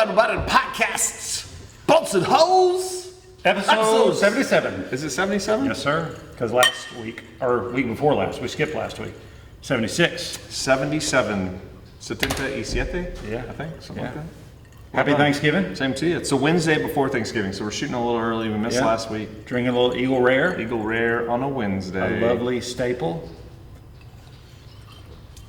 everybody to podcasts, bolts and hoes. Episode 77. Is it 77? Yes, sir. Because last week, or week before last, we skipped last week. 76. 77. 77. Yeah. I think, something like that. Happy Thanksgiving. Same to you. It's the Wednesday before Thanksgiving, so we're shooting a little early. We missed last week. Drinking a little Eagle Rare. Eagle Rare on a Wednesday. A lovely staple.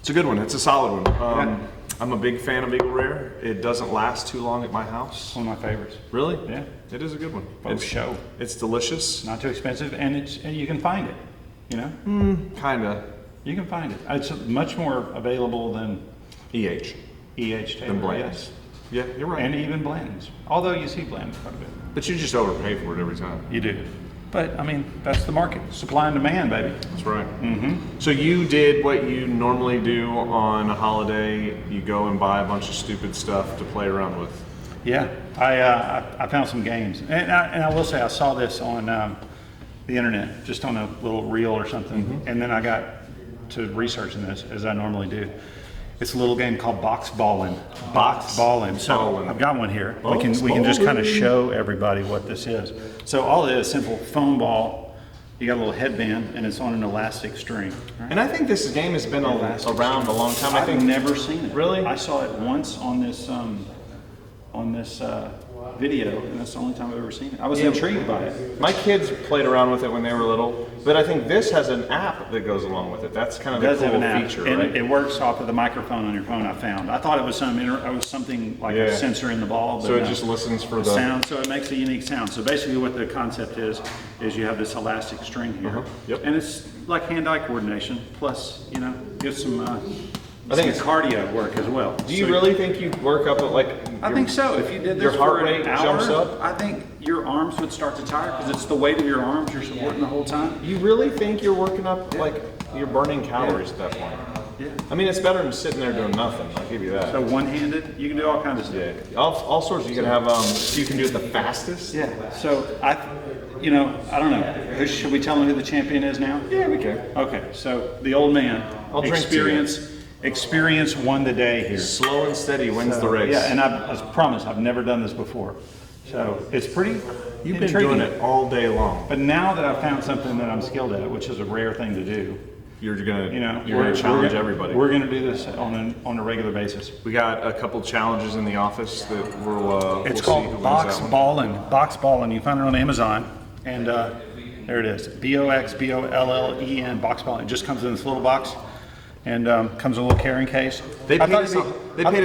It's a good one. It's a solid one. I'm a big fan of Eagle Rare. It doesn't last too long at my house. One of my favorites. Really? Yeah. It is a good one. It's show. It's delicious. Not too expensive, and you can find it. You know. Kinda. You can find it. It's much more available than EH. EH Than blends. Yes. Yeah, you're right. And even blends. Although you see blends quite a bit. But you just overpay for it every time. You do. But I mean, that's the market. Supply and demand, baby. That's right. Mm-hmm. So you did what you normally do on a holiday. You go and buy a bunch of stupid stuff to play around with. Yeah, I found some games, and I will say I saw this on the internet, just on a little reel or something, and then I got to researching this as I normally do. It's a little game called boxballen. Boxballen. So I've got one here. We can just kind of show everybody what this is. So all it is, simple foam ball. You got a little headband, and it's on an elastic string. Right? And I think this game has been around a long time. I've never seen it. Really? I saw it once on this video, and that's the only time I've ever seen it. I was intrigued by it. My kids played around with it when they were little, but I think this has an app that goes along with it. That's kind of the cool feature, and right? it works off of the microphone on your phone. I found. I thought it was something like a sensor in the ball. But so it just listens for the sound. So it makes a unique sound. So basically, what the concept is you have this elastic string here, and it's like hand-eye coordination. Plus, gives some. I think it's cardio work as well. Do you really think you work up at I think so. If you did this your heart for rate an hour, jumps up? I think your arms would start to tire because it's the weight of your arms you're supporting the whole time. You really think you're working up, like, you're burning calories at that point? Yeah. I mean, it's better than sitting there doing nothing. I'll give you that. So one-handed, you can do all kinds of stuff. Yeah, all sorts. You can have, you can do it the fastest. Yeah. So I don't know. Should we tell them who the champion is now? Yeah, we can. Okay. So the old man. I'll drink Experience won the day here. Slow and steady wins the race. Yeah, and I promise I've never done this before. So it's pretty You've been intriguing. doing it all day long. But now that I've found something that I'm skilled at, which is a rare thing to do, You're gonna challenge everybody. We're gonna do this on a regular basis. We got a couple challenges in the office that we'll It's we'll called see who wins that one. boxballen. Boxballen. You find it on Amazon, and there it is. BOXBOLLEN. Boxballen. It just comes in this little box, and comes in a little carrying case. They paid us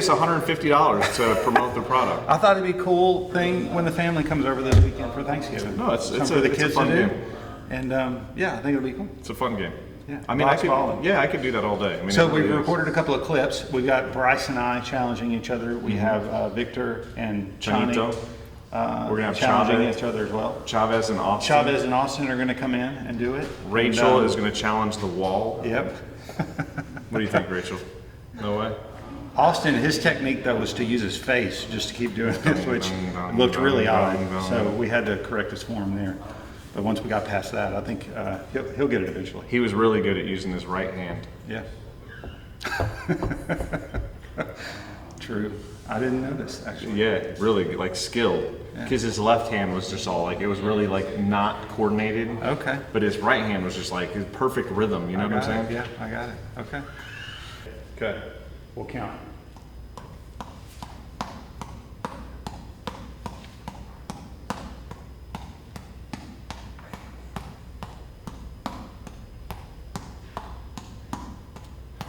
$150 to promote their product. I thought it'd be a cool thing when the family comes over this weekend for Thanksgiving. No, it's for the kids a fun to do. game. And I think it'll be cool. It's a fun game. Yeah. I mean, I could do that all day. I mean, So we've recorded a couple of clips. We've got Bryce and I challenging each other. We have Victor and Chani We're gonna have challenging each other as well. Chavez and Austin. Chavez and Austin are going to come in and do it. Rachel is going to challenge the wall. Yep. What do you think, Rachel? No way. Austin, his technique though was to use his face just to keep doing this, which looked really odd. So we had to correct his form there. But once we got past that, I think he'll get it eventually. He was really good at using his right hand. Yeah. True. I didn't know this actually. Yeah, really like skilled. Because his left hand was just all like, it was really like not coordinated. Okay. But his right hand was just like his perfect rhythm. You know what I'm saying? Yeah, I got it. Okay. Okay. We'll count.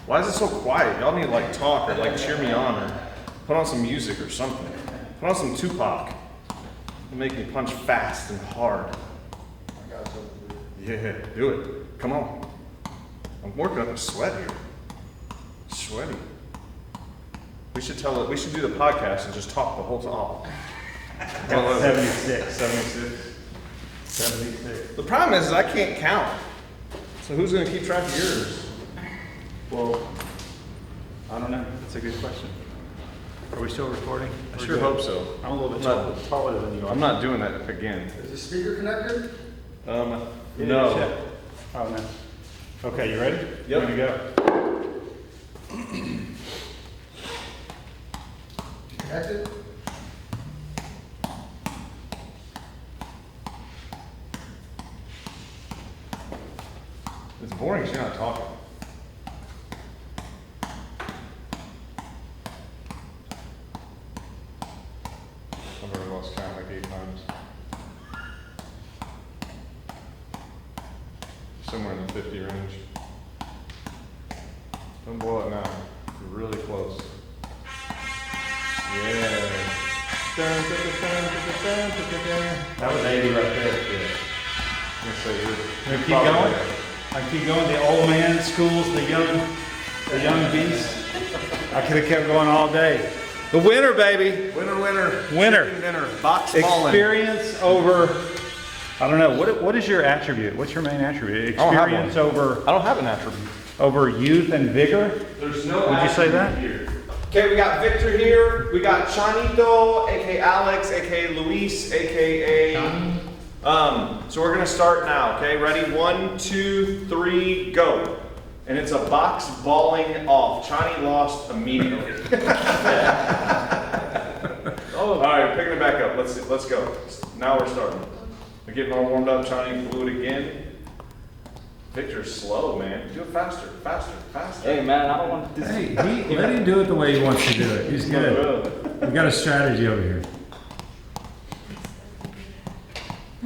Why is it so quiet? Y'all need to like talk or like cheer me on or put on some music or something. Put on some Tupac. It'll make me punch fast and hard. Yeah, do it. Come on. I'm working up a sweat here. Sweaty. We should do the podcast and just talk the whole time. 76. 76. The problem is I can't count. So who's gonna keep track of yours? Well, I don't know. That's a good question. Are we still recording? I sure hope so. I'm a little bit taller than you are. I'm not doing that again. Is the speaker connected? No. Oh, no. Okay, you ready? Yep. Ready to go. Connected? It's boring because you're not talking. I've already lost count like 8 times. Somewhere in the 50 range. Don't blow it now. You're really close. Yeah. That was 80 right there. Yeah. Let's say you're Keep going. I keep going. The old man schools, the young beast. I could have kept going all day. The winner, baby. Winner. Chicken dinner. Boxballen. Experience over. I don't know. What is your attribute? What's your main attribute? Experience over. I don't have an attribute. Over youth and vigor. There's no. Would you say that? Here. Okay, we got Victor here. We got Chanito, aka Alex, aka Luis, aka. So we're gonna start now. Okay, ready? 1, 2, 3, go. And it's a box balling off. Chani lost immediately. All right, picking it back up. Let's go. Now we're starting. We're getting all warmed up. Chani blew it again. Victor's slow, man. Do it faster. Hey man, I don't want this. Hey, let him do it the way he wants to do it. He's good. We got a strategy over here.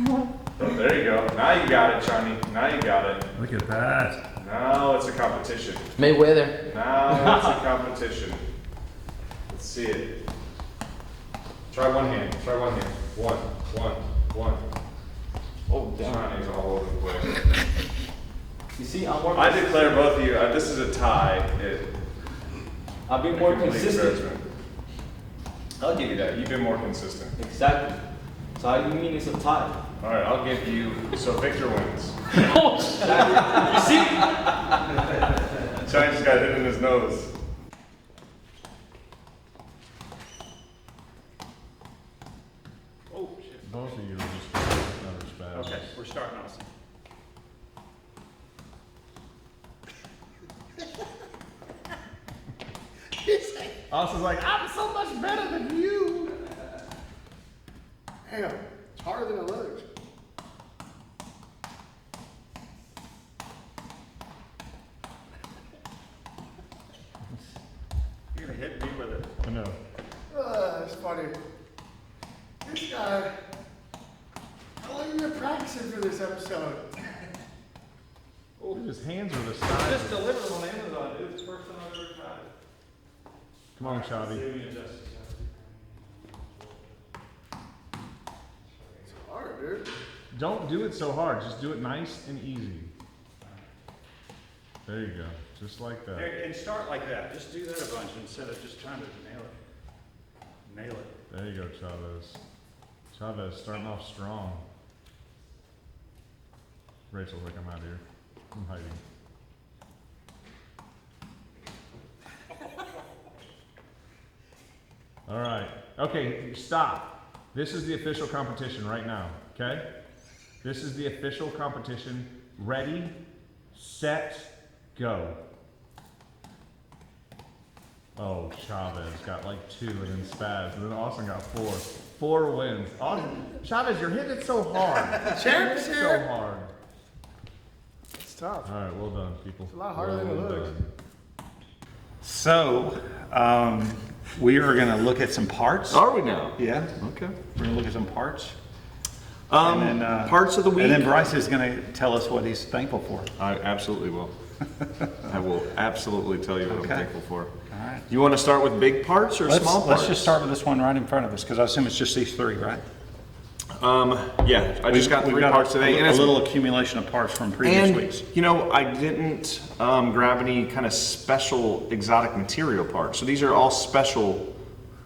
Oh, there you go. Now you got it, Chani. Now you got it. Look at that. Now it's a competition. Mayweather. Now it's a competition. Let's see it. Try one hand. One. Oh damn. Chani's all over the place. You see, I'm more. I declare both of you. This is a tie. I've been more Complete consistent. embarrassment. I'll give you that. You've been more consistent. Exactly. So how do you mean it's a tie? All right, I'll give you. So Victor wins. Oh, you see? Chani just got hit in his nose. Oh shit. Both of you are just another spaz. Okay, we're starting, Austin. Austin's like, I'm so much better than you. Hang on, it's harder than it looks. You're gonna hit me with it. I know. That's funny. This guy, how long have you been practicing for this episode? His hands are the size. Just delivered on Amazon, dude. It's the first time I've ever tried it. Come on, Chavi. It's hard, dude. Don't do it so hard. Just do it nice and easy. There you go. Just like that. And start like that. Just do that a bunch instead of just trying to nail it. There you go, Chavez. Chavez starting off strong. Rachel's like, I'm out of here. I'm hiding. All right. Okay, stop. This is the official competition right now, okay? This is the official competition. Ready, set, go. Oh, Chavez got like 2 and then spaz, and then Austin got 4. 4 wins. Austin, Chavez, you're hitting it so hard. Champs so here. hard. It's tough. All right, well done, people. It's a lot harder than it looks. So, we are gonna look at some parts. Are we now? Yeah, Okay. we're gonna look at some parts. Parts of the week. And then Bryce is gonna tell us what he's thankful for. I absolutely will. I will absolutely tell you what Okay. I'm thankful for. All right. You want to start with big parts or small parts? Let's just start with this one right in front of us, because I assume it's just these 3, right? Yeah, I just got We've 3 parts today. A it's- little accumulation of parts from previous And, weeks. you know, I didn't grab any kind of special exotic material parts. So these are all special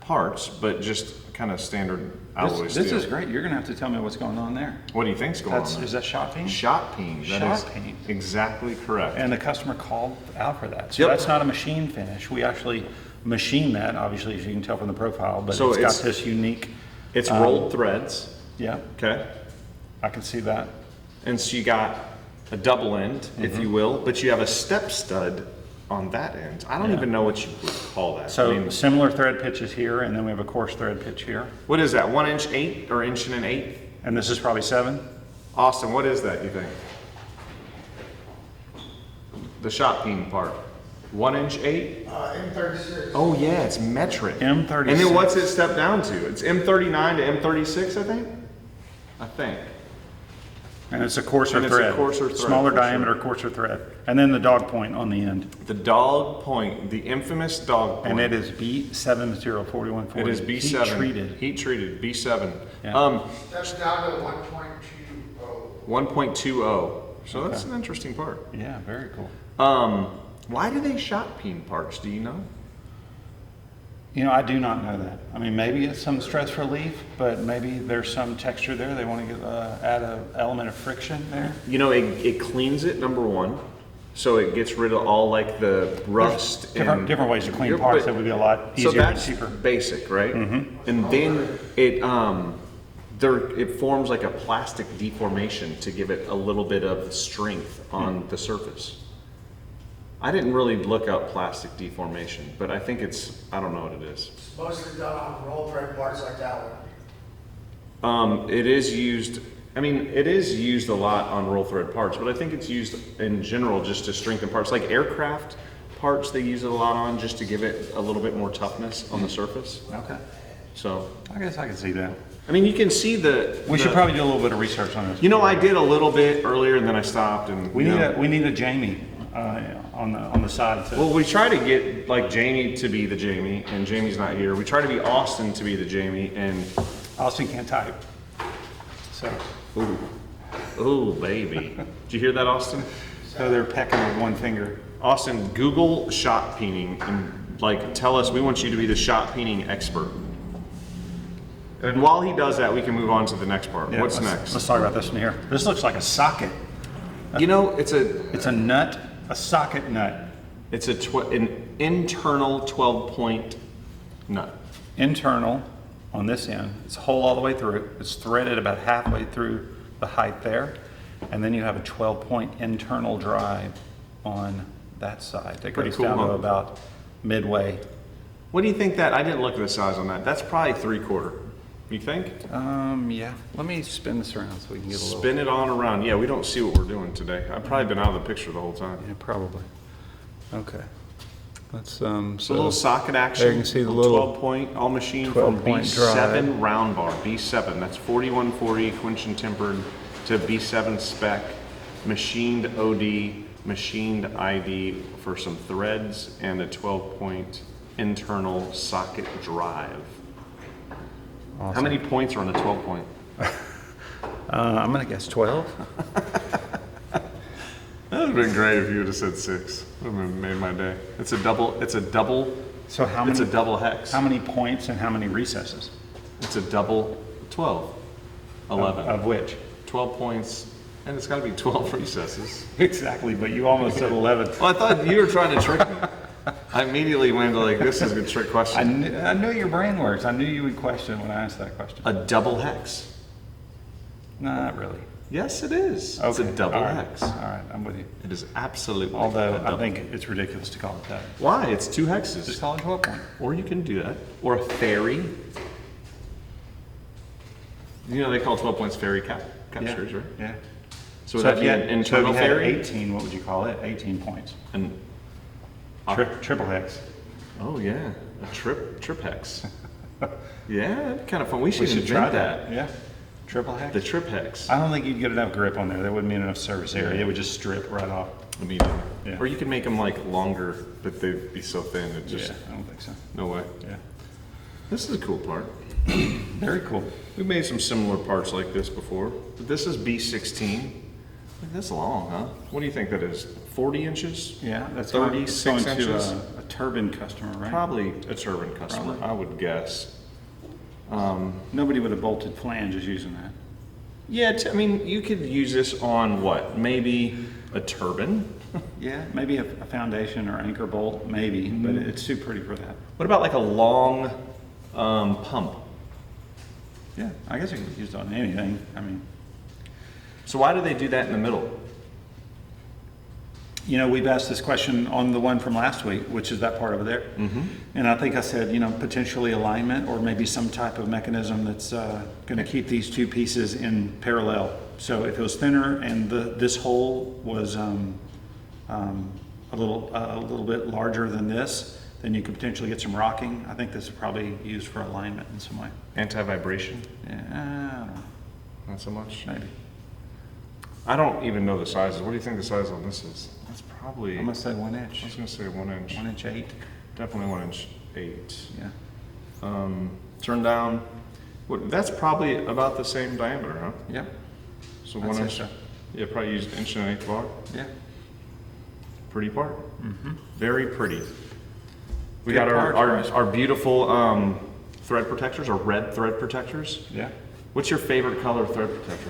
parts, but just kind of standard alloy This steel. is great. You're gonna have to tell me what's going on there. What do you think's going on? Is that shot peen? Shot peen. That is Shot peen. exactly correct. And the customer called out for that. So Yep. that's not a machine finish. We actually machine that, obviously, as you can tell from the profile, but So it's got it's- this unique. It's rolled threads, Yeah, okay? I can see that. And so you got a double end, if you will, but you have a step stud on that end. I don't Yeah. even know what you would call that. So I mean, similar thread pitches here, and then we have a coarse thread pitch here. what is that, 1 inch 8 or inch and an 1/8? And this is probably 7. Austin, what is that, you think? The shot peen part. 1 inch 8? M36. Oh yeah, it's metric. M36. And then what's it step down to? It's M39 to M36, I think? I think. And it's a coarser And it's a thread. coarser thread, Smaller for diameter, sure. coarser thread. And then the dog point on the end. The dog point, the infamous dog point. And it is B7 material, 4140. It is B7. Heat treated. Heat treated, B7. Yeah. That's down to 1.20. 1.20. So that's an interesting part. Yeah, very cool. Why do they shot peen parts? Do you know? You know, I do not know that. I mean, maybe it's some stress relief, but maybe there's some texture there. They want to add an element of friction there. You know, it cleans it, number one. So it gets rid of all like the rust. Different ways to clean Yeah, parts but- that would be a lot So easier and that's cheaper. basic, right? And then it forms like a plastic deformation to give it a little bit of strength on the surface. I didn't really look up plastic deformation, but I think I don't know what it is. It's mostly done on roll thread parts like that one. It is used, I mean, it is used a lot on roll thread parts, but I think it's used in general just to strengthen parts. Like aircraft parts, they use it a lot on just to give it a little bit more toughness on the surface. Okay. So, I guess I can see that. I mean, you can see We should probably do a little bit of research on this. You know, I did a little bit earlier and then I stopped and. We need a Jamie on the side. Well, we try to get like Jamie to be the Jamie, and Jamie's not here. We try to be Austin to be the Jamie, and Austin can't type. So ooh, baby. Did you hear that, Austin? they're pecking with one finger. Austin, Google shot peening and like tell us. We want you to be the shot peening expert. And while he does that, we can move on to the next part. Yeah, What's let's next? talk about this one here. This looks like a socket. You know, it's It's a nut, a socket nut. an internal 12-point nut. Internal on this end. It's a hole all the way through. It's threaded about halfway through the height there. And then you have a 12-point internal drive on that side that Pretty goes cool, down huh? to about midway. What do you think that? I didn't look at the size on that. That's probably 3/4. You think? Yeah. Let me spin this around so we can get a little. Spin it on around. Yeah, we don't see what we're doing today. I've probably been out of the picture the whole time. Yeah, probably. Okay. Let's So a little socket action. there you can see the little 12-point, all machined from 12-point B7 drive. round bar. B7. That's 4140 quench and tempered to B7 spec. Machined OD, machined ID for some threads, and a 12-point internal socket drive. How Awesome. many points are on a 12-point? I'm gonna guess 12. That would have been great if you would have said 6. Would have made my day. It's a double. So how It's many? a double hex. How many points and how many recesses? It's a double 12. 11. Of which? 12 points, and it's got to be 12 recesses. Exactly, but you almost said 11. Well, I thought you were trying to trick me. I immediately went to like, this is a trick question. I knew your brain works. I knew you would question when I asked that question. A double hex. No, not really. Yes, it is. It's a Okay, double all right, hex. All right, I'm with you. It is absolutely. Although a I double. think it's ridiculous to call it that. Why? It's 2 Just hexes. call it 12 point. Or you can do that. Or a ferry. You know they call 12 points ferry captures, right? Yeah. So would that if be you an had- internal so if you had ferry? 18, what would you call it? 18 points. And Triple hex. oh yeah, a trip hex. Yeah, that'd be kind of fun. We should, We should invent try that. that. Yeah. Triple hex. The trip hex. I don't think you'd get enough grip on there. There wouldn't be enough surface area. It would just strip right off. Immediately. Yeah. Or you could make them like longer, but they'd be so thin it just Yeah, I don't think so. no way. Yeah. This is a cool part. Very cool. We've made some similar parts like this before, but this is B16. Look, that's long, huh? What do you think that is? 40 inches? Yeah, that's 36 going to inches? a turbine customer, right? Probably a turbine customer, Probably. I would guess. Nobody with a bolted flange is using that. Yeah, I mean, you could use this on what? Maybe a turbine? Yeah, maybe a foundation or anchor bolt, maybe, but it's too pretty for that. What about like a long pump? Yeah, I guess it could be used on anything. I mean, So why do they do that in the middle? you know, we've asked this question on the one from last week, which is that part over there. And I think I said, you know, potentially alignment or maybe some type of mechanism that's going to keep these two pieces in parallel. So if it was thinner and this hole was a little bit larger than this, then you could potentially get some rocking. I think this is probably used for alignment in some way. Anti-vibration? Yeah, I don't know, Not so much. maybe. I don't even know the sizes. What do you think the size on this is? That's probably, I'm I gonna say 1 inch. was gonna say 1 inch. 1 inch 8. Definitely 1 inch 8. Yeah. Turn down, that's probably about the same diameter, huh? Yep. So I'd 1 say inch. so. Yeah, probably used 1.1 bar. Yeah. Pretty part. Very pretty. We Good got parts, Bryce. our beautiful thread protectors, our red thread protectors. Yeah. What's your favorite color thread protector?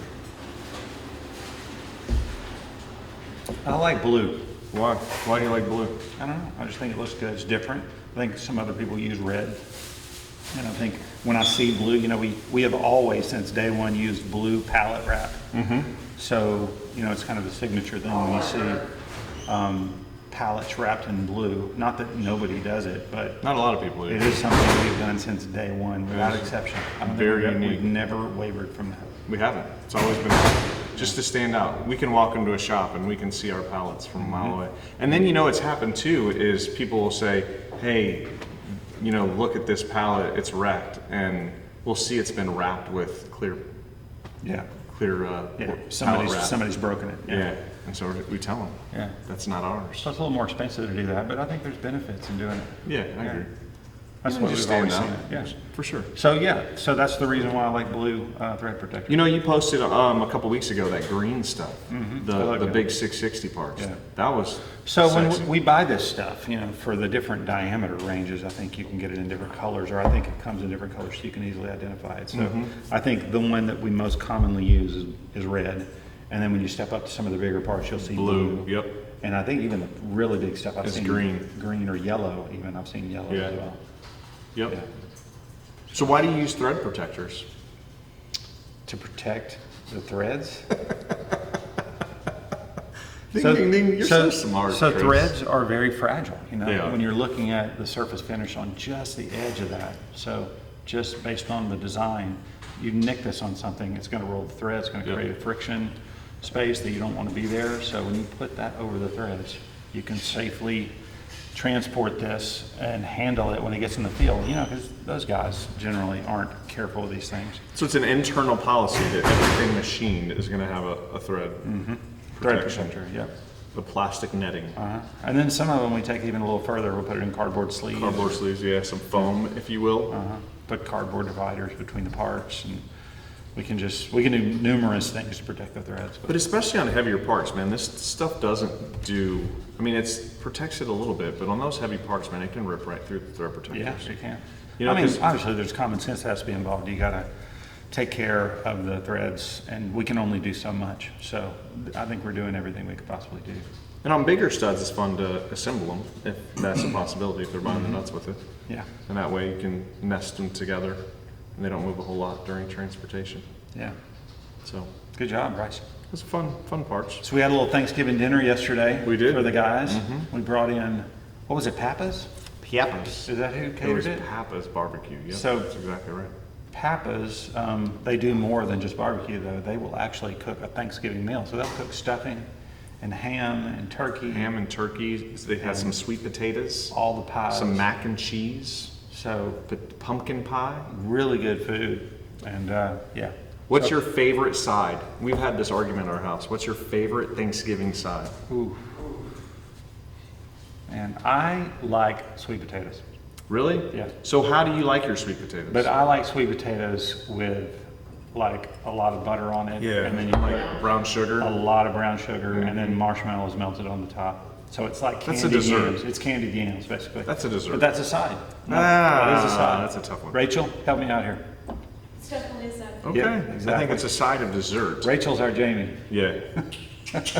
I like blue. Why? Why do you like blue? I don't know. I just think it looks good. It's different. I think some other people use red. And I think when I see blue, you know, we have always since day one used blue pallet wrap. So, you know, it's kind of a signature thing when you see pallets wrapped in blue. Not that nobody does it, but Not a lot of people do. it is something we've done since day one without is exception. I don't very think unique. We've never wavered from that. We haven't. It's always been just to stand out. We can walk into a shop and we can see our pallets from a mile away. And then, you know, what's happened too is people will say, hey, you know, look at this pallet, it's wrecked. And we'll see it's been wrapped with clear Yeah. Yeah. pallet wrap. Somebody's broken it. Yeah. And so we tell them, Yeah. that's not ours. So it's a little more expensive to do that, but I think there's benefits in doing it. Yeah, I agree. That's Yeah, what just we've always stand seen out. it. Yeah. For sure. So yeah, so that's the reason why I like blue thread protector. You know, you posted a couple weeks ago that green stuff, I the like the it. big 660 parts. Yeah. That was So sexy. when we buy this stuff, you know, for the different diameter ranges, I think you can get it in different colors, or I think it comes in different colors so you can easily identify it. So I think the one that we most commonly use is red, and then when you step up to some of the bigger parts, you'll see blue. Yep. And I think even the really big stuff I've It's seen green. or yellow. Even I've seen yellow Yeah. as well. Yep. Yeah. So why do you use thread protectors? To protect the threads. Ding, ding, ding. You're so smart, So Chris. threads are very fragile, you know, They are. when you're looking at the surface finish on just the edge of that. So just based on the design, you nick this on something, it's gonna roll the thread, it's gonna Yep. create a friction space that you don't wanna be there. So when you put that over the threads, you can safely transport this and handle it when it gets in the field, you know, because those guys generally aren't careful with these things. So it's an internal policy that everything machined is going to have a thread Thread protection. protector, yep. The plastic netting. And then some of them we take even a little further, we'll put it in cardboard sleeves. Cardboard sleeves, yeah, some foam, if you will. Put cardboard dividers between the parts, and we can do numerous things to protect the threads. But especially on heavier parts, man, this stuff doesn't do, I mean, it protects it a little bit, but on those heavy parts, man, it can rip right through the thread protectors. Yeah, you can. You know, I mean, 'cause- obviously there's common sense that has to be involved. You gotta take care of the threads, and we can only do so much. So I think we're doing everything we could possibly do. And on bigger studs, it's fun to assemble them, if that's a possibility, if they're buying the nuts with it. Yeah, And that way you can nest them together, and they don't move a whole lot during transportation. yeah. So Good job, Bryce. it's fun parts. So we had a little Thanksgiving dinner yesterday. We did. For the guys. We brought in, what was it, Papa's? Pappas. Is that who It was catered it? Pappas barbecue. Yep, So- that's exactly right. Papa's, they do more than just barbecue though. They will actually cook a Thanksgiving meal. So they'll cook stuffing and ham and turkey, Ham and turkey. They had some sweet potatoes, all the pies. some mac and cheese, So pumpkin pie. really good food. And yeah. What's So- your favorite side? We've had this argument in our house. What's your favorite Thanksgiving side? Ooh. And I like sweet potatoes. Really? Yeah. So how do you like your sweet potatoes? But I like sweet potatoes with like a lot of butter on it. yeah, And then you like put brown a sugar. lot of brown sugar and then marshmallows melted on the top. So it's like That's a candied dessert. yams. It's candied yams, basically. That's a dessert. But that's a side. No, that is a side. That's a tough one. Rachel, help me out here. It's definitely a side. Okay. Yeah, I exactly. think it's a side of dessert. Rachel's our Jamie. Yeah.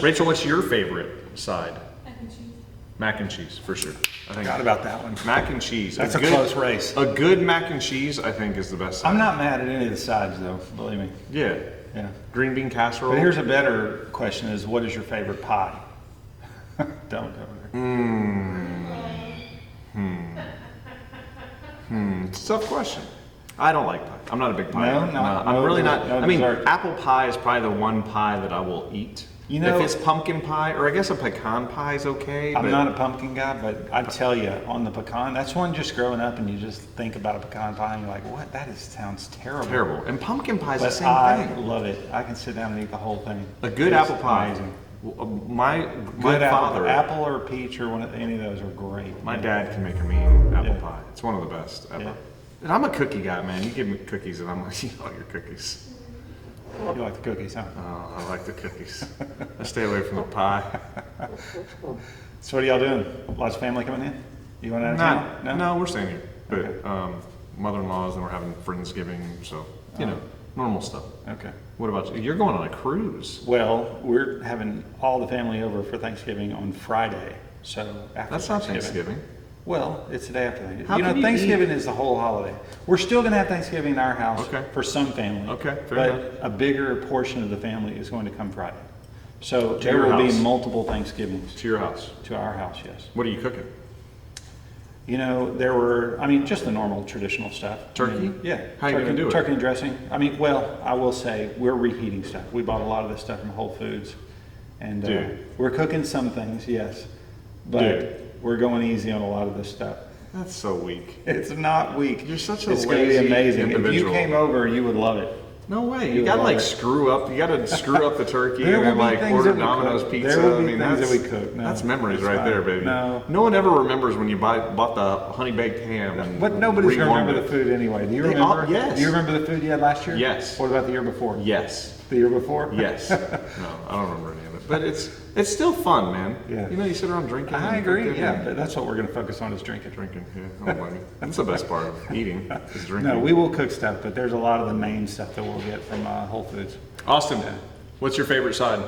Rachel, what's your favorite side? Mac and cheese. Mac and cheese, for sure. I think Forgot about that one. mac and cheese. That's a close race. A good mac and cheese, I think, is the best side. I'm not mad at any of the sides though, believe me. Yeah. Yeah. Green bean casserole. But here's a better question is what is your favorite pie? Don't over there. It's a tough question. I don't like pie. I'm not a big pie. No, eater. no, I'm no really dessert, not. no I mean, dessert. apple pie is probably the one pie that I will eat. You know, if it's pumpkin pie, or I guess a pecan pie is okay. I'm but not a pumpkin guy, but I tell you, on the pecan, that's one just growing up and you just think about a pecan pie and you're like, what? That sounds terrible. terrible. And pumpkin pie is the But same I thing. love it. I can sit down and eat the whole thing. A good It's apple pie. amazing. My Good father, apple or peach or any of those are great. my dad can make a mean apple Yeah. pie. It's one of the best ever. Yeah. And I'm a cookie guy, man. You give me cookies and I'm like, you know, your cookies. You like the cookies, huh? Oh, I like the cookies. I stay away from the pie. So what are y'all doing? Lots of family coming in? You going out of town? No, we're staying here. But Okay. mother-in-laws and we're having Friendsgiving, so you know, normal stuff. Okay. What about you? You're going on a cruise. Well, we're having all the family over for Thanksgiving on Friday. So after That's not Thanksgiving. Well, it's the day after Thanksgiving. How You know, can you Thanksgiving is the whole holiday. We're still going to have Thanksgiving in our house Okay. for some family. Okay, fair but enough. a bigger portion of the family is going to come Friday. So there your will be house. multiple Thanksgivings To your house. to our house, yes. What are you cooking? You know, just the normal traditional stuff. Turkey? I mean, yeah. How you gonna do it? Turkey and dressing. I mean, well, I will say we're reheating stuff. We bought a lot of this stuff from Whole Foods. And Dude. we're cooking some things, yes. But Dude. we're going easy on a lot of this stuff. That's so weak. It's not weak. You're such a It's going to be lazy amazing. If you individual. came over, you would love it. No way. You You gotta love like it. screw up. You gotta screw up the turkey There and then will be like things order that we Domino's cook. pizza. There will I be mean, things that's that we cook. No, that's memories it's right fine. there, baby. No. one ever remembers when you bought the honey baked ham. And But nobody's going to rewarmed remember the it. food anyway. Do you They all- remember? yes. Do you remember the food you had last year? Yes. What about the year before? Yes. The year before? Yes. No, I don't remember any of it. But it's still fun, man. Yeah. You know, you sit around drinking. I and agree. cooking Yeah, and but that's what we're going to focus on is drinking. Drinking. Yeah. I don't blame you. That's the best part of eating is drinking. No, we will cook stuff, but there's a lot of the main stuff that we'll get from Whole Foods. Austin, what's your favorite side?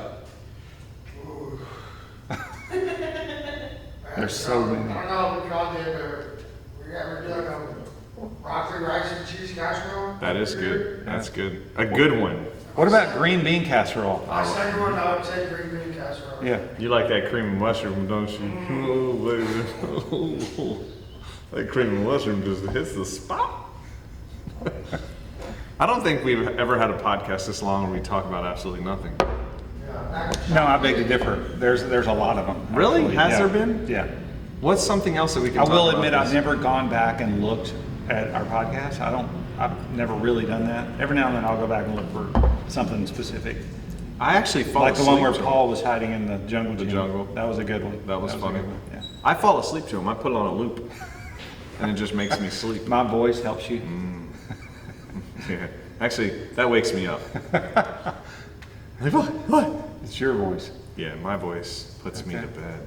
There's so many. I don't know if we called it, but we're doing a broccoli, rice, and cheese casserole. That is good. That's good. A good one. What about green bean casserole? My second one, I would say green bean casserole. Yeah. You like that cream and mushroom, don't you? Oh, baby. That cream and mushroom just hits the spot. I don't think we've ever had a podcast this long where we talk about absolutely nothing. No, I beg to differ. There's a lot of them. Really? actually. Has Yeah. there been? Yeah. What's something else that we can I talk will about admit this? I've never gone back and looked at our podcast. I've never really done that. Every now and then I'll go back and look for something specific. I actually fall Like the asleep one where to Paul was hiding in the jungle The gym. jungle. That was a good one. That was a funny. good one, yeah. I fall asleep to them. I put it on a loop. And it just makes me sleep. My voice helps you. Yeah. Actually, that wakes me up. Like, what? It's your voice. Yeah, my voice puts me Okay. to bed.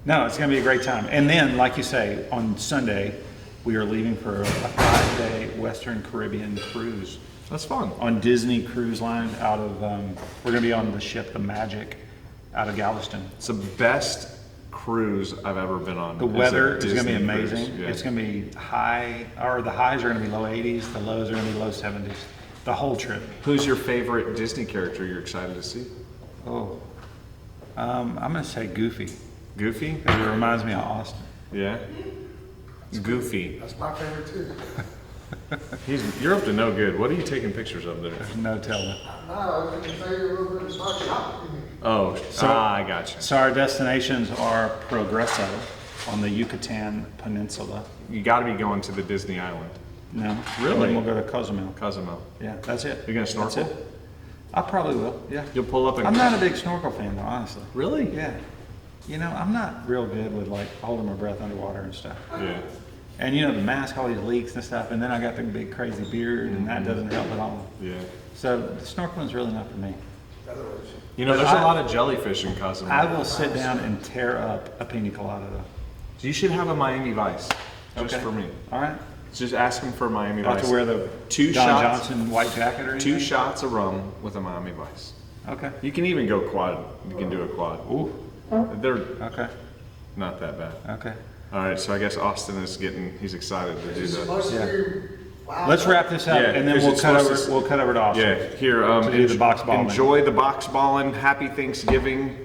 No, it's going to be a great time. And then, like you say, on Sunday, we are leaving for a 5-day Western Caribbean cruise That's fun. on Disney Cruise Line out of, we're going to be on the ship, the Magic, out of Galveston. It's the best cruise I've ever been on. The It's a weather is going to be Disney cruise. amazing. Yeah. It's going to be the highs are going to be low 80s, the lows are going to be low 70s. The whole trip. Who's your favorite Disney character you're excited to see? Oh, I'm going to say Goofy. Goofy? Because it reminds me of Austin. Yeah. Goofy. That's my favorite too. You're up to no good. What are you taking pictures of there? There's no telling. No, I was gonna tell you a little bit of start shopping. Oh, I gotcha. So our destinations are Progreso on the Yucatan Peninsula. You got to be going to the Disney Island. No. Really? And then we'll go to Cozumel. Cozumel. Yeah, that's it. You're gonna snorkel? That's it. I probably will, yeah. You'll pull up and... I'm not a big snorkel fan though, honestly. Really? Yeah. You know, I'm not real good with like holding my breath underwater and stuff. Yeah. And you know, the mask, all these leaks and stuff, and then I got the big crazy beard and that doesn't help at all. Yeah. So snorkeling's really not for me. You know, there's a lot of jellyfish in Cozumel. I will sit down and tear up a pina colada though. You should have a Miami Vice, just Okay. for me. All right. Just ask him for a Miami Do I have Vice. to wear the Two Don shots. Johnson white jacket or anything? 2 shots of rum with a Miami Vice. Okay. You can even go quad. You can do a quad. Ooh. They're Okay. not that bad. Okay. All right, so I guess Austin is he's excited to do It's that. supposed Yeah. to be. Wow. Let's wrap this up Yeah, and then 'cause we'll it's cut supposed over. to- We'll cut over to Austin. Yeah, here, To do the box balling. enjoy the box balling. Happy Thanksgiving.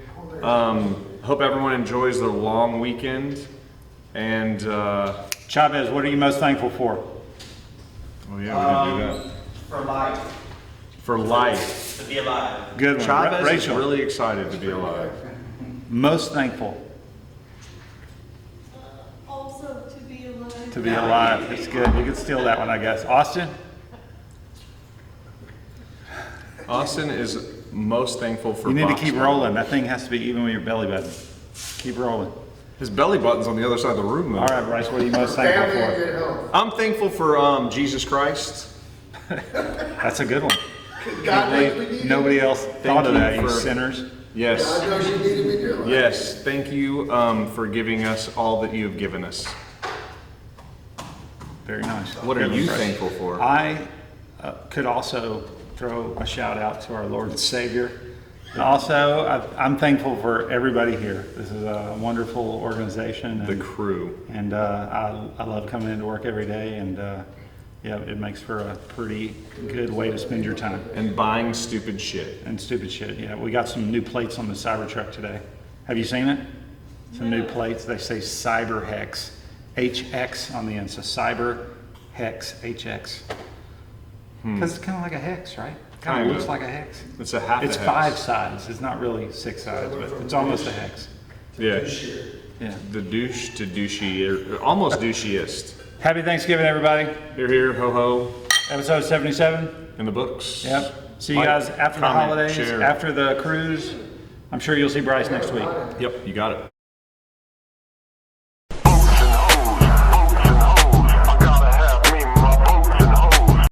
Hope everyone enjoys their long weekend. And, Chavez, what are you most thankful for? oh yeah, we didn't do that. For life. For life. To be alive. Good one. Chavez is Rachel, really excited to be alive. most thankful Also to be alive. to be alive. That's good. You could steal that one, I guess. Austin? Austin is most thankful for You need to box keep ballen. rolling. That thing has to be even with your belly button. Keep rolling. His belly button's on the other side of the room, though. All right, Bryce, what are you most Family and thankful good health. I'm thankful for Jesus Christ. for? That's a good one. God knows we need him. Nobody else thought of you that, you for- sinners. Yes. God knows you need him in your life. Yes. Thank you for giving us all that you have given us. Very nice. What are Good one, you Bryce. thankful for? I could also throw a shout out to our Lord and Savior. And also, I'm thankful for everybody here. This is a wonderful organization. The And, crew. and I love coming into work every day. And yeah, it makes for a pretty good way to spend your time. And buying stupid shit. And stupid shit. Yeah, we got some new plates on the Cybertruck today. Have you seen it? Some new plates. They say Cyber Hex, HX on the end. So Cyber Hex, HX. Because it's kind of like a hex, right? Kind of Kinda. looks like a hex. It's a half It's a hex. 5 sides. It's not really 6 sides, but it's almost a hex. Yeah. Yeah. The douche to douchey, or almost douchiest. Happy Thanksgiving, everybody. Here, here, ho, ho. Episode 77. In the books. Yep. See you Like, guys after the comment, holidays, share. after the cruise. I'm sure you'll see Bryce next week. Yep, you got it.